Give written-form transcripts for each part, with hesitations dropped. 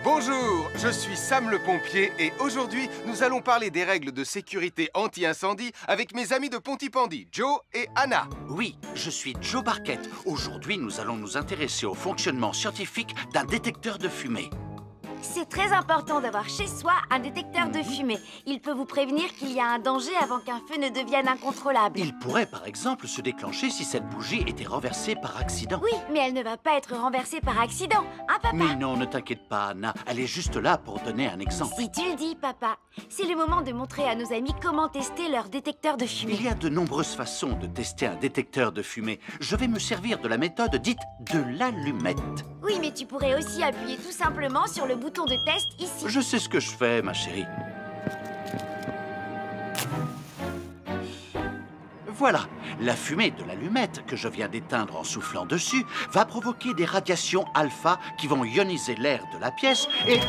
Bonjour, je suis Sam le pompier et aujourd'hui, nous allons parler des règles de sécurité anti-incendie avec mes amis de Pontypandy, Joe et Anna. Oui, je suis Joe Barquette. Aujourd'hui, nous allons nous intéresser au fonctionnement scientifique d'un détecteur de fumée. C'est très important d'avoir chez soi un détecteur de fumée. Il peut vous prévenir qu'il y a un danger avant qu'un feu ne devienne incontrôlable. Il pourrait, par exemple, se déclencher si cette bougie était renversée par accident. Oui, mais elle ne va pas être renversée par accident, hein, papa? Mais non, ne t'inquiète pas, Anna. Elle est juste là pour donner un exemple. Si tu le dis, papa. C'est le moment de montrer à nos amis comment tester leur détecteur de fumée. Il y a de nombreuses façons de tester un détecteur de fumée. Je vais me servir de la méthode dite de l'allumette. Oui, mais tu pourrais aussi appuyer tout simplement sur le bouton de test ici. Je sais ce que je fais, ma chérie. Voilà, la fumée de l'allumette que je viens d'éteindre en soufflant dessus va provoquer des radiations alpha qui vont ioniser l'air de la pièce et...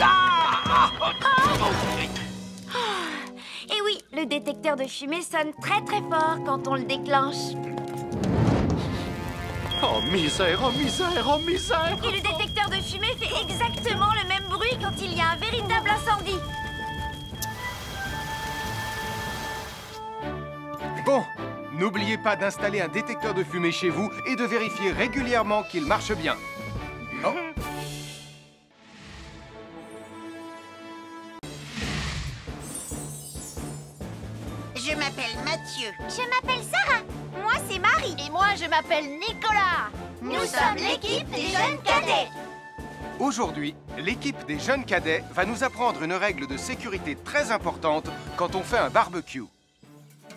Et oui, le détecteur de fumée sonne très très fort quand on le déclenche. Oh misère, oh misère, oh misère! Et le détecteur de fumée fait exactement le même bruit quand il y a un véritable incendie. Bon, n'oubliez pas d'installer un détecteur de fumée chez vous et de vérifier régulièrement qu'il marche bien. Oh. Je m'appelle Mathieu. Je m'appelle Sarah. Moi, c'est Marie. Et moi, je m'appelle Nicolas. Nous sommes l'équipe des jeunes cadets. Aujourd'hui, l'équipe des jeunes cadets va nous apprendre une règle de sécurité très importante quand on fait un barbecue.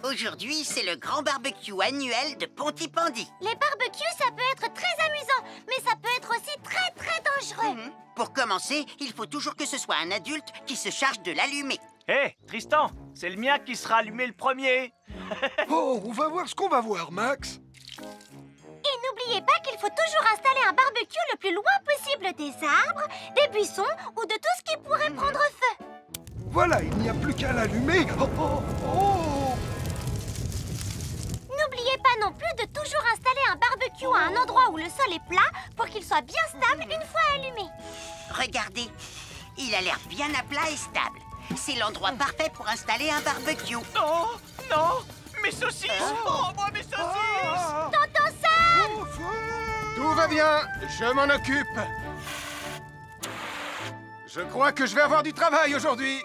Aujourd'hui, c'est le grand barbecue annuel de Pontypandy. Les barbecues, ça peut être très amusant, mais ça peut être aussi très très dangereux. Pour commencer, il faut toujours que ce soit un adulte qui se charge de l'allumer. Hé, Tristan, c'est le mien qui sera allumé le premier. Oh, on va voir ce qu'on va voir, Max. Et n'oubliez pas qu'il faut toujours installer un barbecue le plus loin possible des arbres, des buissons ou de tout ce qui pourrait prendre feu. Voilà, il n'y a plus qu'à l'allumer. Oh, oh, oh. N'oubliez pas non plus de toujours installer un barbecue à un endroit où le sol est plat pour qu'il soit bien stable une fois allumé. Regardez, il a l'air bien à plat et stable. C'est l'endroit parfait pour installer un barbecue. Oh, non, mes saucisses. Oh, moi, mes saucisses. Tonton Sam! Oh, feu. Tout va bien, je m'en occupe. Je crois que je vais avoir du travail aujourd'hui.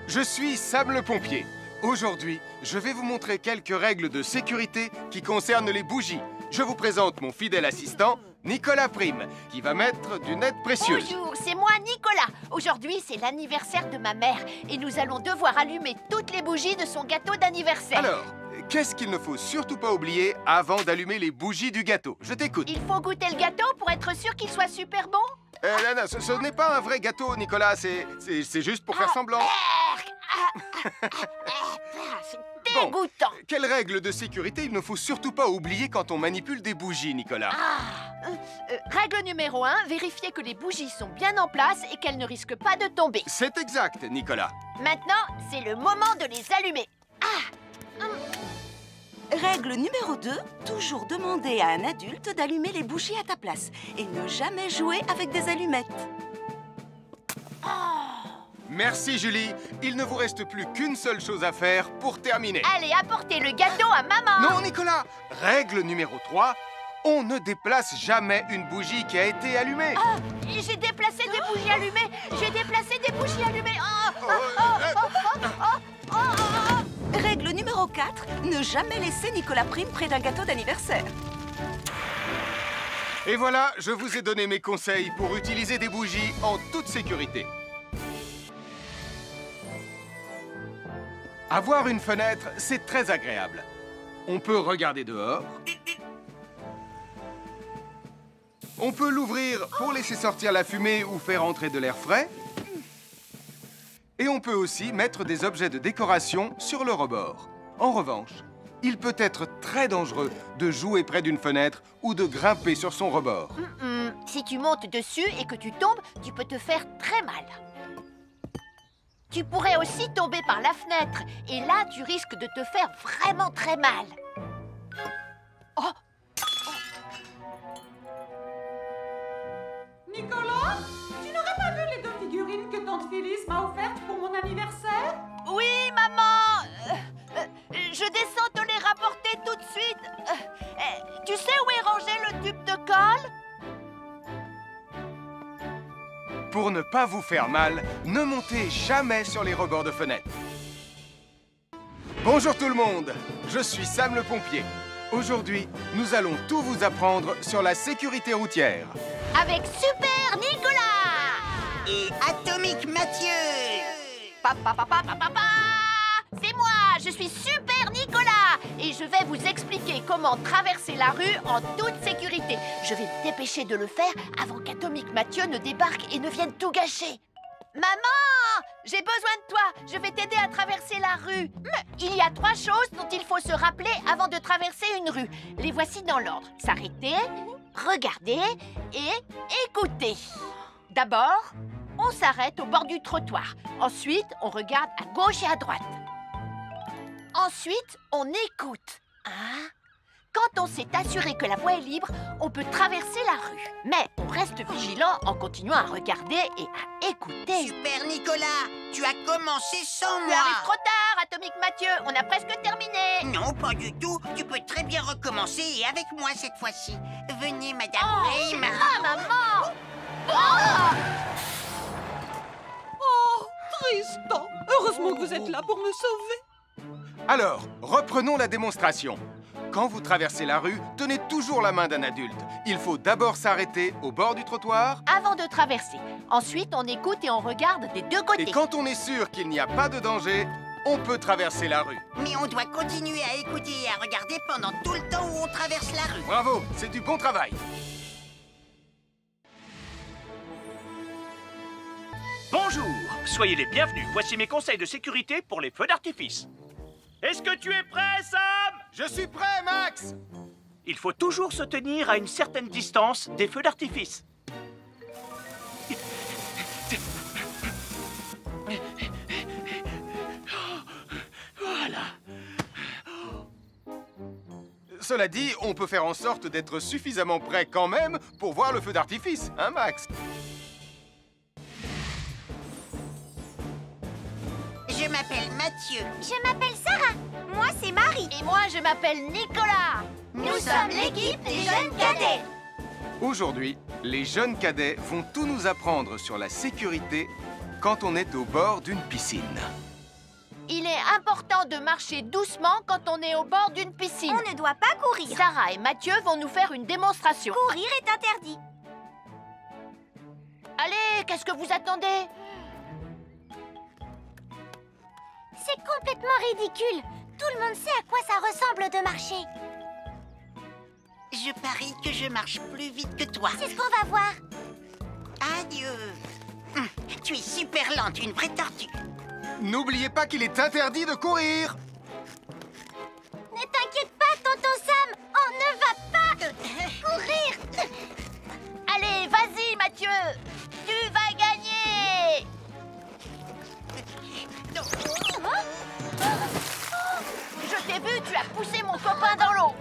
Je suis Sam le pompier. Aujourd'hui, je vais vous montrer quelques règles de sécurité qui concernent les bougies. Je vous présente mon fidèle assistant, Nicolas Prime, qui va mettre d'une aide précieuse. Bonjour, c'est moi Nicolas. Aujourd'hui, c'est l'anniversaire de ma mère et nous allons devoir allumer toutes les bougies de son gâteau d'anniversaire. Alors, qu'est-ce qu'il ne faut surtout pas oublier avant d'allumer les bougies du gâteau? Je t'écoute. Il faut goûter le gâteau pour être sûr qu'il soit super bon. Non, ce n'est pas un vrai gâteau, Nicolas. C'est juste pour faire semblant. C'est dégoûtant. Quelle règle de sécurité il ne faut surtout pas oublier quand on manipule des bougies, Nicolas? Règle numéro 1, vérifier que les bougies sont bien en place et qu'elles ne risquent pas de tomber. C'est exact, Nicolas. Maintenant, c'est le moment de les allumer. Règle numéro 2, toujours demander à un adulte d'allumer les bougies à ta place et ne jamais jouer avec des allumettes. Merci, Julie. Il ne vous reste plus qu'une seule chose à faire pour terminer. Allez, apportez le gâteau à maman. Non, Nicolas. Règle numéro 3, on ne déplace jamais une bougie qui a été allumée. J'ai déplacé des bougies allumées. J'ai déplacé des bougies allumées. Règle numéro 4, ne jamais laisser Nicolas Prime près d'un gâteau d'anniversaire. Et voilà, je vous ai donné mes conseils pour utiliser des bougies en toute sécurité. Avoir une fenêtre, c'est très agréable. On peut regarder dehors. On peut l'ouvrir pour laisser sortir la fumée ou faire entrer de l'air frais. Et on peut aussi mettre des objets de décoration sur le rebord. En revanche, il peut être très dangereux de jouer près d'une fenêtre ou de grimper sur son rebord. Si tu montes dessus et que tu tombes, tu peux te faire très mal. Tu pourrais aussi tomber par la fenêtre. Et là, tu risques de te faire vraiment très mal. Oh, Nicolas, tu n'aurais pas vu les 2 figurines que tante Phyllis m'a offertes pour mon anniversaire? Oui, maman. Je descends te les rapporter tout de suite. Tu sais où est rangé le tube de colle? Pour ne pas vous faire mal, ne montez jamais sur les rebords de fenêtres. Bonjour tout le monde, je suis Sam le pompier. Aujourd'hui, nous allons tout vous apprendre sur la sécurité routière. Avec Super Nicolas Et Atomique Mathieu. C'est moi, je suis Super Nicolas et je vais vous expliquer comment traverser la rue en toute sécurité. Je vais me dépêcher de le faire avant qu'Atomique Mathieu ne débarque et ne vienne tout gâcher. Maman, j'ai besoin de toi, je vais t'aider à traverser la rue. Il y a 3 choses dont il faut se rappeler avant de traverser une rue. Les voici dans l'ordre. S'arrêter, regarder et écouter. D'abord, on s'arrête au bord du trottoir. Ensuite, on regarde à gauche et à droite. Ensuite, on écoute. Quand on s'est assuré que la voie est libre, on peut traverser la rue. Mais on reste vigilant en continuant à regarder et à écouter. Super Nicolas, tu as commencé sans Tu moi. arrives trop tard, Atomique Mathieu. On a presque terminé. Non, pas du tout. Tu peux très bien recommencer et avec moi cette fois-ci. Venez, Madame Ray. Maman. Oh, Tristan, heureusement que vous êtes là pour me sauver. Alors, reprenons la démonstration. Quand vous traversez la rue, tenez toujours la main d'un adulte. Il faut d'abord s'arrêter au bord du trottoir. Avant de traverser. Ensuite, on écoute et on regarde des 2 côtés. Et quand on est sûr qu'il n'y a pas de danger, on peut traverser la rue. Mais on doit continuer à écouter et à regarder pendant tout le temps où on traverse la rue. Bravo, c'est du bon travail. Bonjour, soyez les bienvenus. Voici mes conseils de sécurité pour les feux d'artifice. Est-ce que tu es prêt, Sam? Je suis prêt, Max! Il faut toujours se tenir à une certaine distance des feux d'artifice. Voilà. Cela dit, on peut faire en sorte d'être suffisamment prêt quand même pour voir le feu d'artifice, hein, Max? Je m'appelle Mathieu. Je m'appelle Sarah. Moi, c'est Marie. Et moi, je m'appelle Nicolas. Nous sommes l'équipe des jeunes cadets. Aujourd'hui, les jeunes cadets vont tout nous apprendre sur la sécurité quand on est au bord d'une piscine. Il est important de marcher doucement quand on est au bord d'une piscine. On ne doit pas courir. Sarah et Mathieu vont nous faire une démonstration. Courir est interdit. Allez, qu'est-ce que vous attendez? C'est complètement ridicule. Tout le monde sait à quoi ça ressemble de marcher. Je parie que je marche plus vite que toi. C'est ce qu'on va voir. Adieu. Tu es super lente, une vraie tortue. N'oubliez pas qu'il est interdit de courir. Ne t'inquiète pas, tonton Sam. On ne va pas courir. Allez, vas-y, Mathieu. Tu vas gagner. Je t'ai vu, tu as poussé mon copain dans l'eau.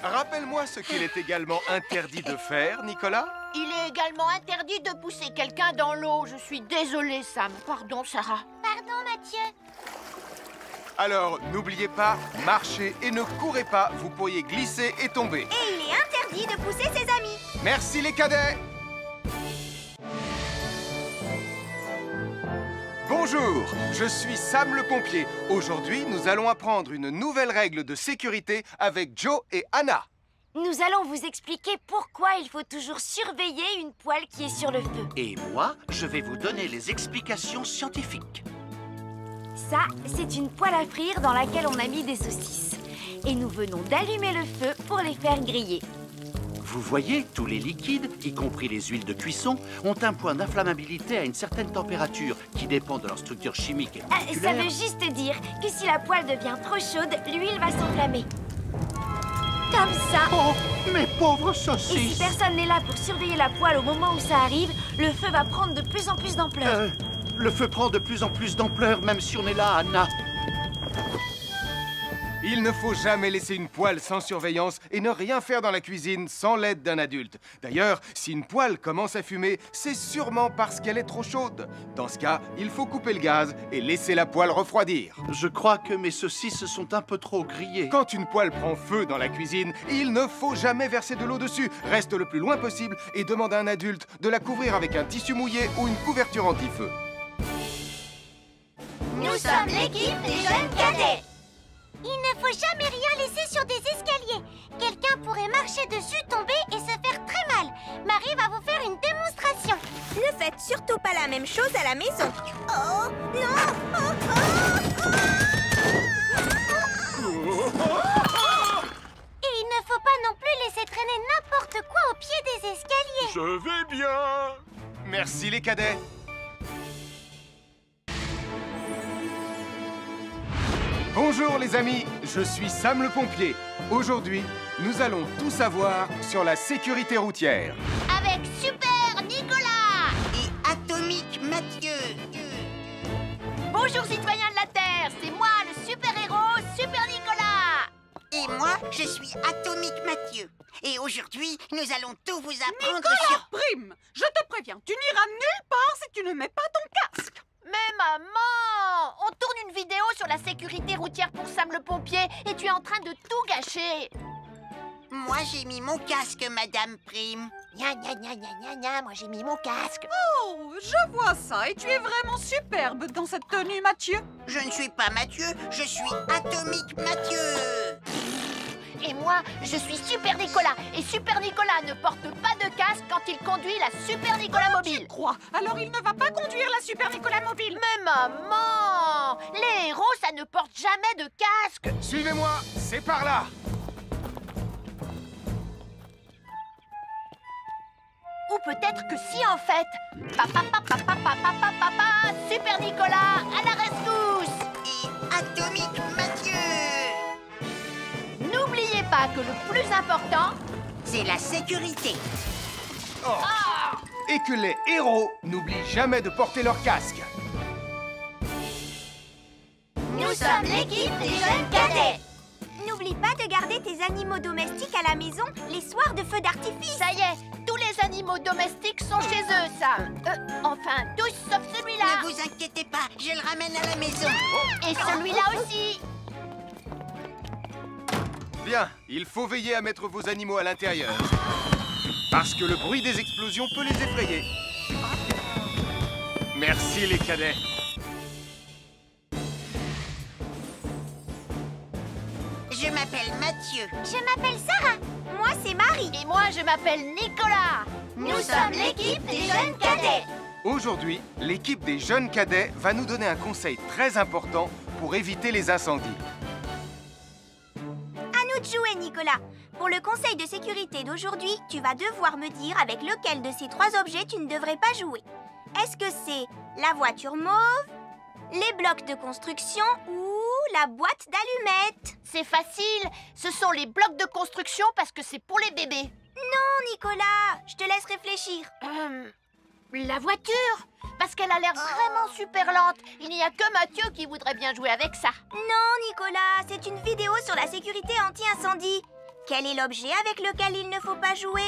Rappelle-moi ce qu'il est également interdit de faire, Nicolas. Il est également interdit de pousser quelqu'un dans l'eau. Je suis désolée, Sam. Pardon, Sarah. Pardon, Mathieu. Alors, n'oubliez pas, marchez et ne courez pas, vous pourriez glisser et tomber. Et il est interdit de pousser ses amis. Merci les cadets. Bonjour, je suis Sam le pompier. Aujourd'hui, nous allons apprendre une nouvelle règle de sécurité avec Joe et Anna. Nous allons vous expliquer pourquoi il faut toujours surveiller une poêle qui est sur le feu. Et moi, je vais vous donner les explications scientifiques. Ça, c'est une poêle à frire dans laquelle on a mis des saucisses. Et nous venons d'allumer le feu pour les faire griller. Vous voyez, tous les liquides, y compris les huiles de cuisson, ont un point d'inflammabilité à une certaine température qui dépend de leur structure chimique et Ça moléculaire. veut juste dire que si la poêle devient trop chaude, l'huile va s'enflammer. Comme ça. Oh, mes pauvres Et si saucisses! personne n'est là pour surveiller la poêle au moment où ça arrive, le feu va prendre de plus en plus d'ampleur. Le feu prend de plus en plus d'ampleur, même si on est là, Anna. Il ne faut jamais laisser une poêle sans surveillance et ne rien faire dans la cuisine sans l'aide d'un adulte. D'ailleurs, si une poêle commence à fumer, c'est sûrement parce qu'elle est trop chaude. Dans ce cas, il faut couper le gaz et laisser la poêle refroidir. Je crois que mes saucisses sont un peu trop grillées. Quand une poêle prend feu dans la cuisine, il ne faut jamais verser de l'eau dessus. Reste le plus loin possible et demande à un adulte de la couvrir avec un tissu mouillé ou une couverture anti-feu. Nous sommes l'équipe des jeunes cadets. Il ne faut jamais rien laisser sur des escaliers. Quelqu'un pourrait marcher dessus, tomber et se faire très mal. Marie va vous faire une démonstration. Ne faites surtout pas la même chose à la maison. Oh, non! Et il ne faut pas non plus laisser traîner n'importe quoi au pied des escaliers. Je vais bien. Merci les cadets. Bonjour les amis, je suis Sam le pompier. Aujourd'hui, nous allons tout savoir sur la sécurité routière. Avec Super Nicolas. Et Atomique Mathieu. Bonjour citoyens de la Terre, c'est moi le super-héros Super Nicolas. Et moi, je suis Atomique Mathieu. Et aujourd'hui, nous allons tout vous apprendre Nicolas, sur... Prime, je te préviens, tu n'iras nulle part si tu ne mets pas ton casque. Mais maman, on tourne une vidéo sur la sécurité routière pour Sam le pompier et tu es en train de tout gâcher. Moi, j'ai mis mon casque, Madame Prime. Gna gna gna gna gna gna, moi j'ai mis mon casque. Oh, je vois ça et tu es vraiment superbe dans cette tenue, Mathieu. Je ne suis pas Mathieu, je suis Atomique Mathieu. Et moi, je suis Super Nicolas. Et Super Nicolas ne porte pas de casque quand il conduit la Super Nicolas Mobile. Crois, alors il ne va pas conduire la Super Nicolas Mobile. Mais maman, les héros, ça ne porte jamais de casque. Suivez-moi, c'est par là. Ou peut-être que si en fait. Papa, papa, papa, papa, papa, Super Nicolas, à la rescousse. Et Atomique Mathieu. N'oubliez pas que le plus important, c'est la sécurité. Oh. Et que les héros n'oublient jamais de porter leur casque. Nous sommes l'équipe des jeunes cadets. N'oublie pas de garder tes animaux domestiques à la maison les soirs de feux d'artifice. ça y est, tous les animaux domestiques sont chez eux, Sam. Enfin, tous sauf celui-là. Ne vous inquiétez pas, je le ramène à la maison. Et celui-là aussi. Bien, il faut veiller à mettre vos animaux à l'intérieur. Parce que le bruit des explosions peut les effrayer. Merci les cadets. Je m'appelle Mathieu. Je m'appelle Sarah. Moi, c'est Marie. Et moi, je m'appelle Nicolas. Nous sommes l'équipe des jeunes cadets. Aujourd'hui, l'équipe des jeunes cadets va nous donner un conseil très important pour éviter les incendies. À nous de jouer, Nicolas. Pour le conseil de sécurité d'aujourd'hui, tu vas devoir me dire avec lequel de ces 3 objets tu ne devrais pas jouer. Est-ce que c'est la voiture mauve, les blocs de construction ou la boîte d'allumettes? C'est facile. Ce sont les blocs de construction parce que c'est pour les bébés. Non, Nicolas, je te laisse réfléchir. La voiture. Parce qu'elle a l'air vraiment super lente. Il n'y a que Mathieu qui voudrait bien jouer avec ça. Non, Nicolas, c'est une vidéo sur la sécurité anti-incendie. Quel est l'objet avec lequel il ne faut pas jouer?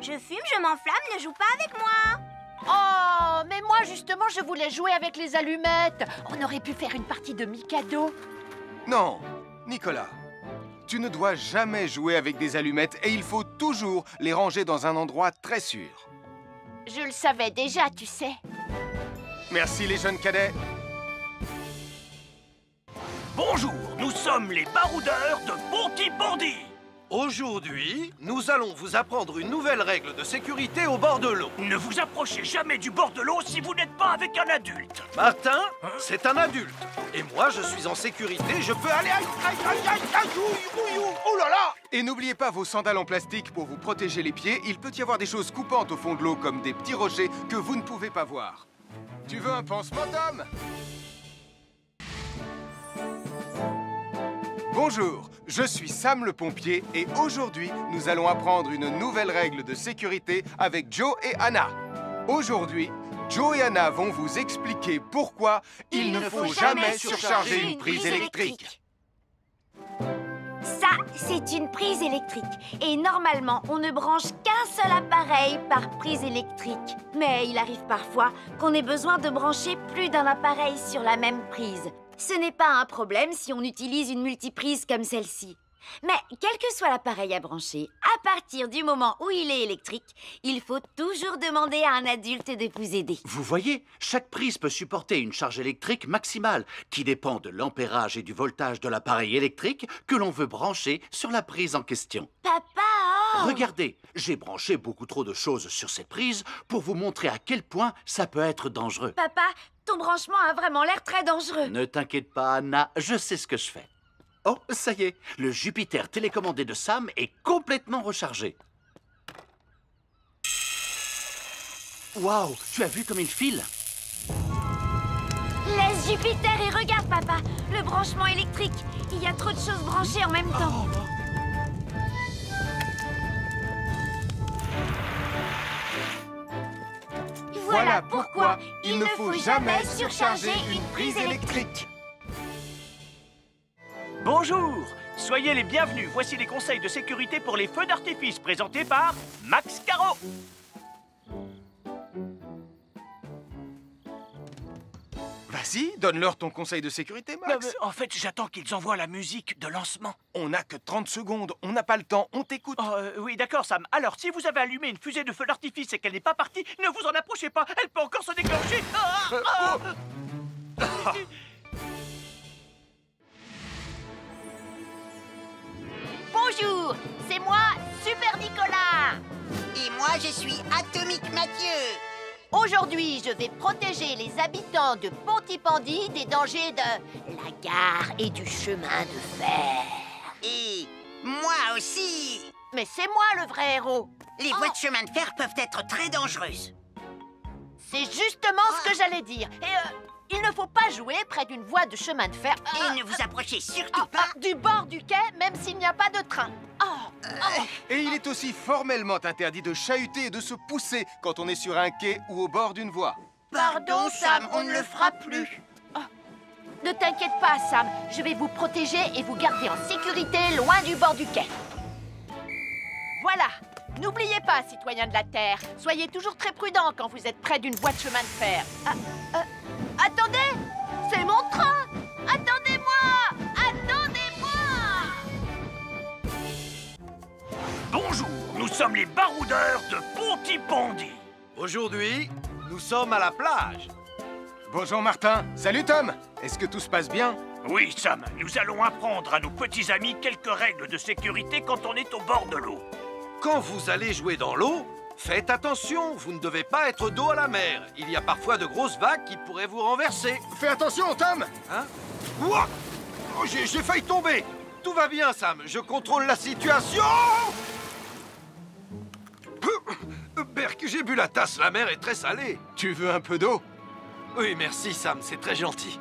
Je fume, je m'enflamme, ne joue pas avec moi. Oh, mais moi justement, je voulais jouer avec les allumettes. On aurait pu faire une partie de Mikado. Non, Nicolas, tu ne dois jamais jouer avec des allumettes et il faut toujours les ranger dans un endroit très sûr. Je le savais déjà, tu sais. Merci les jeunes cadets. Bonjour, nous sommes les baroudeurs de Bonty-Bondy. Aujourd'hui, nous allons vous apprendre une nouvelle règle de sécurité au bord de l'eau. Ne vous approchez jamais du bord de l'eau si vous n'êtes pas avec un adulte. Martin, c'est un adulte. Et moi, je suis en sécurité, je peux aller... Oh là là! Et n'oubliez pas vos sandales en plastique pour vous protéger les pieds. Il peut y avoir des choses coupantes au fond de l'eau comme des petits rochers que vous ne pouvez pas voir. Tu veux un pansement, Tom? Bonjour, je suis Sam le pompier et aujourd'hui, nous allons apprendre une nouvelle règle de sécurité avec Joe et Anna. Aujourd'hui, Joe et Anna vont vous expliquer pourquoi il ne faut jamais surcharger une prise électrique. Ça, c'est une prise électrique. Et normalement, on ne branche qu'un seul appareil par prise électrique. Mais il arrive parfois qu'on ait besoin de brancher plus d'un appareil sur la même prise. Ce n'est pas un problème si on utilise une multiprise comme celle-ci. Mais quel que soit l'appareil à brancher, à partir du moment où il est électrique, il faut toujours demander à un adulte de vous aider. Vous voyez, chaque prise peut supporter une charge électrique maximale qui dépend de l'ampérage et du voltage de l'appareil électrique que l'on veut brancher sur la prise en question. Papa, oh! Regardez, j'ai branché beaucoup trop de choses sur cette prise pour vous montrer à quel point ça peut être dangereux. Papa, ton branchement a vraiment l'air très dangereux. Ne t'inquiète pas, Anna, je sais ce que je fais. Oh, ça y est, le Jupiter télécommandé de Sam est complètement rechargé. Waouh, tu as vu comme il file? Laisse Jupiter et regarde, papa. Le branchement électrique. Il y a trop de choses branchées en même temps. Voilà pourquoi il ne faut jamais surcharger une prise électrique. Bonjour, soyez les bienvenus. Voici les conseils de sécurité pour les feux d'artifice présentés par Max Caro. Vas-y, donne-leur ton conseil de sécurité, Max. En fait, j'attends qu'ils envoient la musique de lancement. On n'a que 30 secondes, on n'a pas le temps, on t'écoute. Oui, d'accord, Sam. Alors, si vous avez allumé une fusée de feu d'artifice et qu'elle n'est pas partie, ne vous en approchez pas. Elle peut encore se déclencher. Bonjour, c'est moi, Super Nicolas. Et moi, je suis Atomique Mathieu. Aujourd'hui, je vais protéger les habitants de Pontypandy des dangers de la gare et du chemin de fer. Et moi aussi. Mais c'est moi le vrai héros. Les voies de chemin de fer peuvent être très dangereuses. C'est justement ce que j'allais dire. Et il ne faut pas jouer près d'une voie de chemin de fer. Et ne vous approchez surtout pas du bord du quai, même s'il n'y a pas de train. Et il est aussi formellement interdit de chahuter et de se pousser quand on est sur un quai ou au bord d'une voie. Pardon, Sam, on ne le fera plus. Ne t'inquiète pas, Sam. Je vais vous protéger et vous garder en sécurité loin du bord du quai. Voilà. N'oubliez pas, citoyens de la Terre, soyez toujours très prudents quand vous êtes près d'une voie de chemin de fer. Attendez! C'est mon train! Attendez-moi! Attendez-moi! Bonjour, nous sommes les baroudeurs de Pontypandy. Aujourd'hui, nous sommes à la plage. Bonjour Martin. Salut Tom. Est-ce que tout se passe bien? Oui, Sam, nous allons apprendre à nos petits amis quelques règles de sécurité quand on est au bord de l'eau. Quand vous allez jouer dans l'eau, faites attention, vous ne devez pas être dos à la mer. Il y a parfois de grosses vagues qui pourraient vous renverser. Fais attention, Tom! Hein? Ouah! Oh, j'ai failli tomber. Tout va bien, Sam, je contrôle la situation. Berk, j'ai bu la tasse, la mer est très salée. Tu veux un peu d'eau? Oui, merci, Sam, c'est très gentil.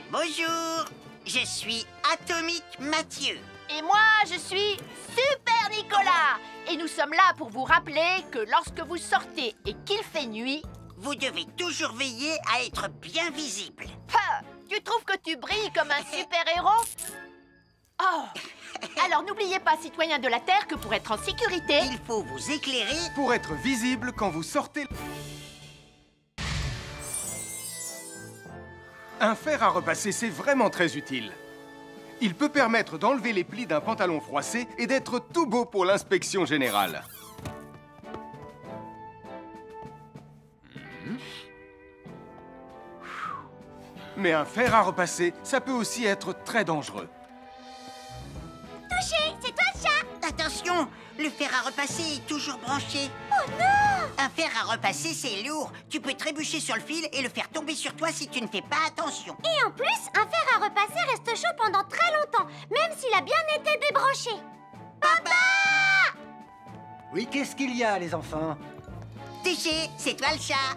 Bonjour, je suis Atomique Mathieu. Et moi, je suis Super Nicolas. Et nous sommes là pour vous rappeler que lorsque vous sortez et qu'il fait nuit, vous devez toujours veiller à être bien visible. Tu trouves que tu brilles comme un super-héros? Oh! Alors n'oubliez pas, citoyens de la Terre, que pour être en sécurité... il faut vous éclairer... pour être visible quand vous sortez... Un fer à repasser, c'est vraiment très utile. Il peut permettre d'enlever les plis d'un pantalon froissé et d'être tout beau pour l'inspection générale. Mais un fer à repasser, ça peut aussi être très dangereux. Touché, c'est toi le chat! Attention, le fer à repasser est toujours branché. Oh non! Un fer à repasser, c'est lourd. Tu peux trébucher sur le fil et le faire tomber sur toi si tu ne fais pas attention. Et en plus, un fer à repasser reste chaud pendant très longtemps, même s'il a bien été débranché. Papa! Oui, qu'est-ce qu'il y a, les enfants? Touché, c'est toi le chat.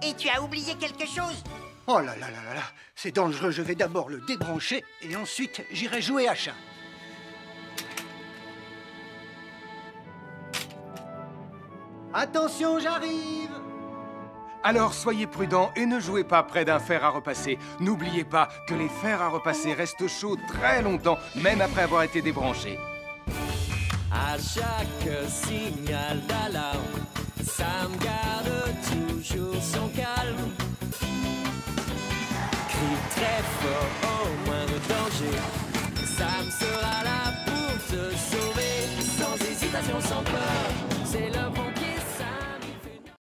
Et tu as oublié quelque chose? Oh là là là là là, c'est dangereux, je vais d'abord le débrancher et ensuite j'irai jouer à chat. Attention, j'arrive! Alors soyez prudents et ne jouez pas près d'un fer à repasser. N'oubliez pas que les fers à repasser restent chauds très longtemps, même après avoir été débranchés. À chaque signal d'alarme, Sam garde toujours son calme. Crie très fort au moindre danger, Sam sera là pour te sauver, sans hésitation, sans peur.